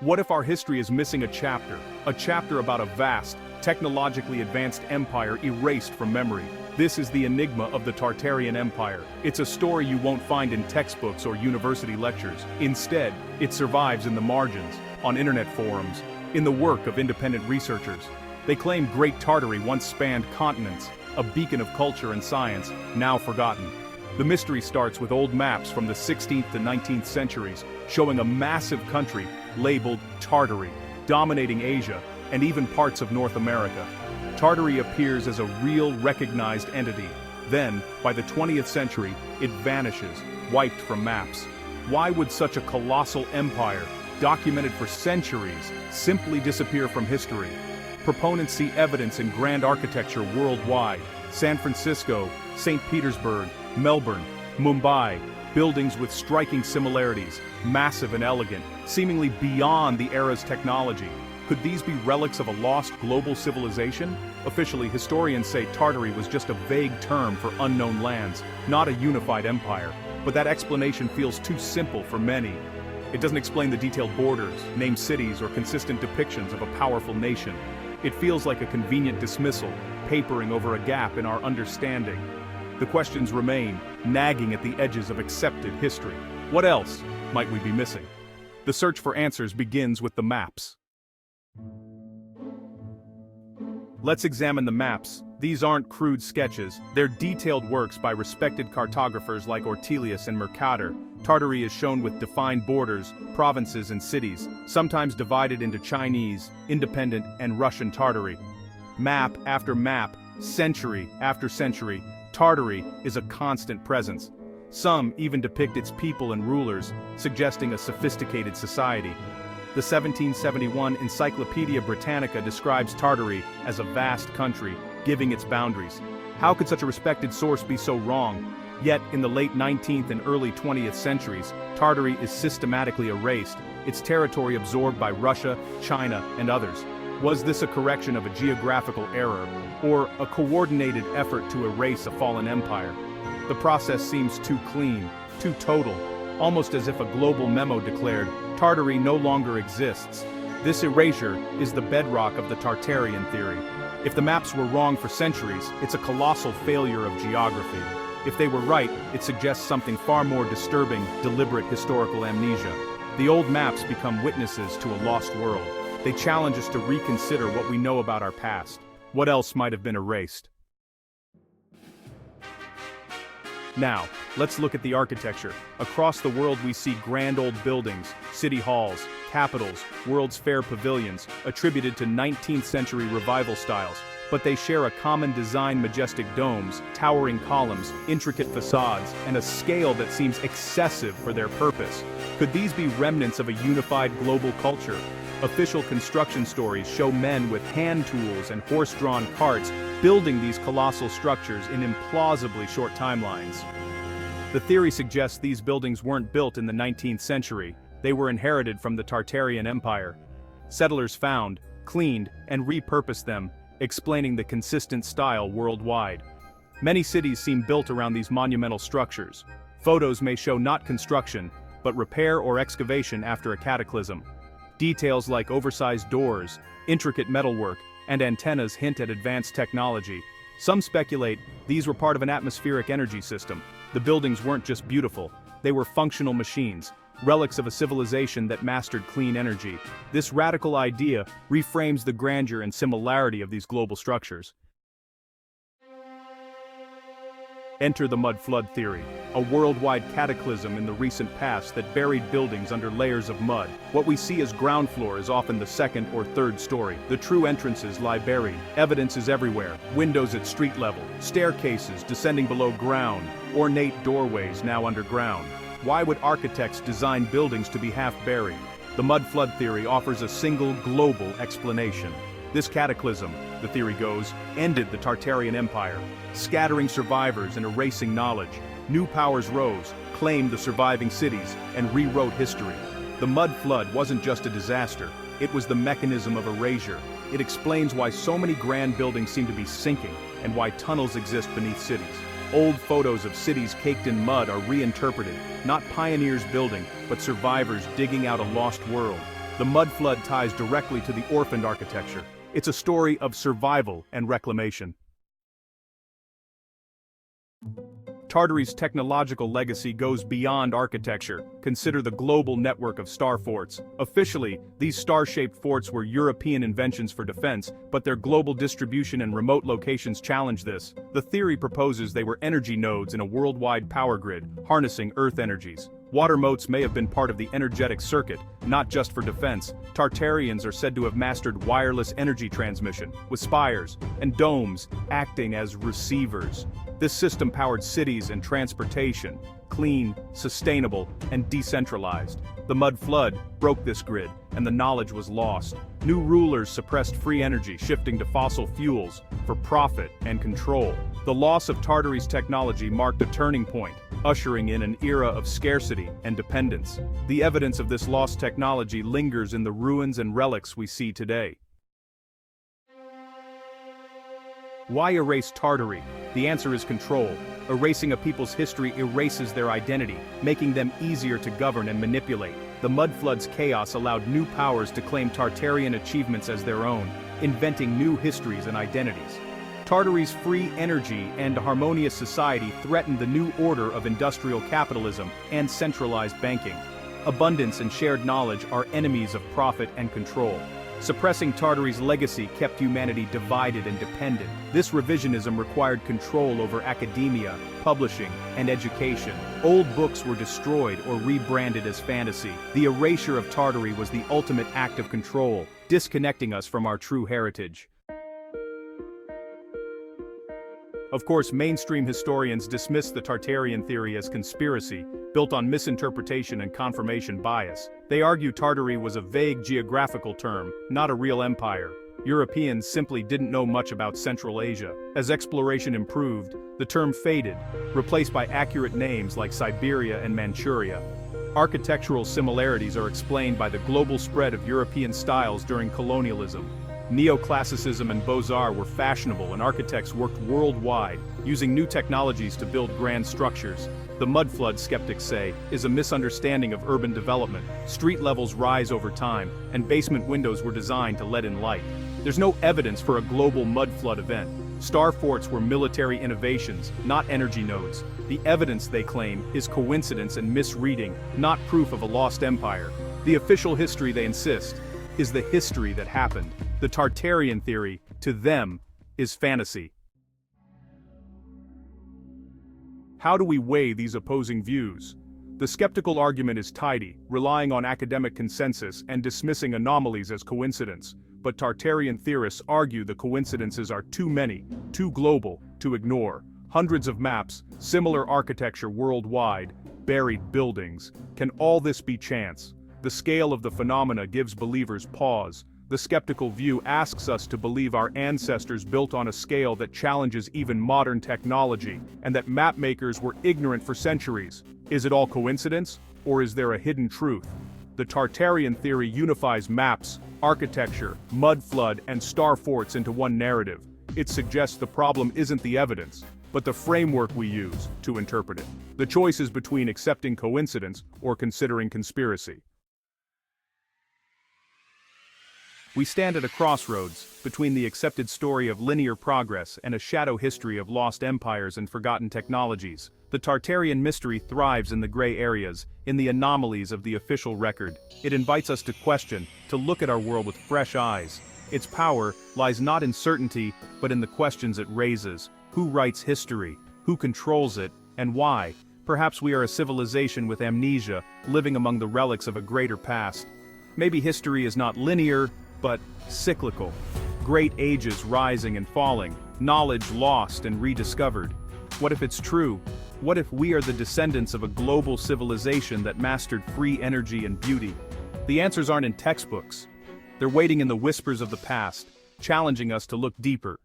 What if our history is missing a chapter about a vast, technologically advanced empire erased from memory? This is the enigma of the Tartarian Empire. It's a story you won't find in textbooks or university lectures. Instead, it survives in the margins, on internet forums, in the work of independent researchers. They claim Great Tartary once spanned continents, a beacon of culture and science, now forgotten. The mystery starts with old maps from the 16th to 19th centuries, showing a massive country labeled Tartary, dominating Asia and even parts of North America. Tartary appears as a real, recognized entity. Then, by the 20th century, it vanishes, wiped from maps. Why would such a colossal empire, documented for centuries, simply disappear from history? Proponents see evidence in grand architecture worldwide: San Francisco, St. Petersburg, Melbourne, Mumbai, buildings with striking similarities, massive and elegant, seemingly beyond the era's technology. Could these be relics of a lost global civilization? Officially, historians say Tartary was just a vague term for unknown lands, not a unified empire. But that explanation feels too simple for many. It doesn't explain the detailed borders, name cities, or consistent depictions of a powerful nation. It feels like a convenient dismissal, papering over a gap in our understanding. The questions remain, nagging at the edges of accepted history. What else might we be missing? The search for answers begins with the maps. Let's examine the maps. These aren't crude sketches, they're detailed works by respected cartographers like Ortelius and Mercator. Tartary is shown with defined borders, provinces and cities, sometimes divided into Chinese, independent, and Russian Tartary. Map after map, century after century, Tartary is a constant presence. Some even depict its people and rulers, suggesting a sophisticated society. The 1771 Encyclopedia Britannica describes Tartary as a vast country, giving its boundaries. How could such a respected source be so wrong? Yet, in the late 19th and early 20th centuries, Tartary is systematically erased, its territory absorbed by Russia, China, and others. Was this a correction of a geographical error, or a coordinated effort to erase a fallen empire? The process seems too clean, too total, almost as if a global memo declared, Tartary no longer exists. This erasure is the bedrock of the Tartarian theory. If the maps were wrong for centuries, it's a colossal failure of geography. If they were right, it suggests something far more disturbing: deliberate historical amnesia. The old maps become witnesses to a lost world. They challenge us to reconsider what we know about our past. What else might have been erased? Now, let's look at the architecture. Across the world we see grand old buildings, city halls, capitals, World's Fair pavilions, attributed to 19th century revival styles. But they share a common design: majestic domes, towering columns, intricate facades, and a scale that seems excessive for their purpose. Could these be remnants of a unified global culture? Official construction stories show men with hand tools and horse-drawn carts building these colossal structures in implausibly short timelines. The theory suggests these buildings weren't built in the 19th century. They were inherited from the Tartarian Empire. Settlers found, cleaned, and repurposed them, explaining the consistent style worldwide. Many cities seem built around these monumental structures. Photos may show not construction, but repair or excavation after a cataclysm. Details like oversized doors, intricate metalwork, and antennas hint at advanced technology. Some speculate these were part of an atmospheric energy system. The buildings weren't just beautiful, they were functional machines, relics of a civilization that mastered clean energy. This radical idea reframes the grandeur and similarity of these global structures. Enter the mud flood theory, a worldwide cataclysm in the recent past that buried buildings under layers of mud. What we see as ground floor is often the second or third story. The true entrances lie buried. Evidence is everywhere: windows at street level, staircases descending below ground, ornate doorways now underground. Why would architects design buildings to be half buried? The mud flood theory offers a single global explanation. This cataclysm, the theory goes, ended the Tartarian Empire, scattering survivors and erasing knowledge. New powers rose, claimed the surviving cities, and rewrote history. The mud flood wasn't just a disaster, it was the mechanism of erasure. It explains why so many grand buildings seem to be sinking, and why tunnels exist beneath cities. Old photos of cities caked in mud are reinterpreted, not pioneers building, but survivors digging out a lost world. The mud flood ties directly to the orphaned architecture. It's a story of survival and reclamation. Tartary's technological legacy goes beyond architecture. Consider the global network of star forts. Officially, these star-shaped forts were European inventions for defense, but their global distribution and remote locations challenge this. The theory proposes they were energy nodes in a worldwide power grid, harnessing Earth energies. Water moats may have been part of the energetic circuit, not just for defense. Tartarians are said to have mastered wireless energy transmission, with spires and domes acting as receivers. This system powered cities and transportation, clean, sustainable, and decentralized. The mud flood broke this grid, and the knowledge was lost. New rulers suppressed free energy, shifting to fossil fuels for profit and control. The loss of Tartary's technology marked a turning point, ushering in an era of scarcity and dependence. The evidence of this lost technology lingers in the ruins and relics we see today. Why erase Tartary? The answer is control. Erasing a people's history erases their identity, making them easier to govern and manipulate. The mudflood's chaos allowed new powers to claim Tartarian achievements as their own, inventing new histories and identities. Tartary's free energy and harmonious society threatened the new order of industrial capitalism and centralized banking. Abundance and shared knowledge are enemies of profit and control. Suppressing Tartary's legacy kept humanity divided and dependent. This revisionism required control over academia, publishing, and education. Old books were destroyed or rebranded as fantasy. The erasure of Tartary was the ultimate act of control, disconnecting us from our true heritage. Of course, mainstream historians dismiss the Tartarian theory as conspiracy, built on misinterpretation and confirmation bias. They argue Tartary was a vague geographical term, not a real empire. Europeans simply didn't know much about Central Asia. As exploration improved, the term faded, replaced by accurate names like Siberia and Manchuria. Architectural similarities are explained by the global spread of European styles during colonialism. Neoclassicism and Beaux-Arts were fashionable, and architects worked worldwide, using new technologies to build grand structures. The mud flood, skeptics say, is a misunderstanding of urban development. Street levels rise over time, and basement windows were designed to let in light. There's no evidence for a global mud flood event. Star forts were military innovations, not energy nodes. The evidence, they claim, is coincidence and misreading, not proof of a lost empire. The official history, they insist, is the history that happened. The Tartarian theory, to them, is fantasy. How do we weigh these opposing views? The skeptical argument is tidy, relying on academic consensus and dismissing anomalies as coincidence. But Tartarian theorists argue the coincidences are too many, too global, to ignore. Hundreds of maps, similar architecture worldwide, buried buildings. Can all this be chance? The scale of the phenomena gives believers pause. The skeptical view asks us to believe our ancestors built on a scale that challenges even modern technology, and that mapmakers were ignorant for centuries. Is it all coincidence, or is there a hidden truth? The Tartarian theory unifies maps, architecture, mud flood, and star forts into one narrative. It suggests the problem isn't the evidence, but the framework we use to interpret it. The choice is between accepting coincidence or considering conspiracy. We stand at a crossroads, between the accepted story of linear progress and a shadow history of lost empires and forgotten technologies. The Tartarian mystery thrives in the gray areas, in the anomalies of the official record. It invites us to question, to look at our world with fresh eyes. Its power lies not in certainty, but in the questions it raises. Who writes history? Who controls it? And why? Perhaps we are a civilization with amnesia, living among the relics of a greater past. Maybe history is not linear, but cyclical. Great ages rising and falling, knowledge lost and rediscovered. What if it's true? What if we are the descendants of a global civilization that mastered free energy and beauty? The answers aren't in textbooks. They're waiting in the whispers of the past, challenging us to look deeper.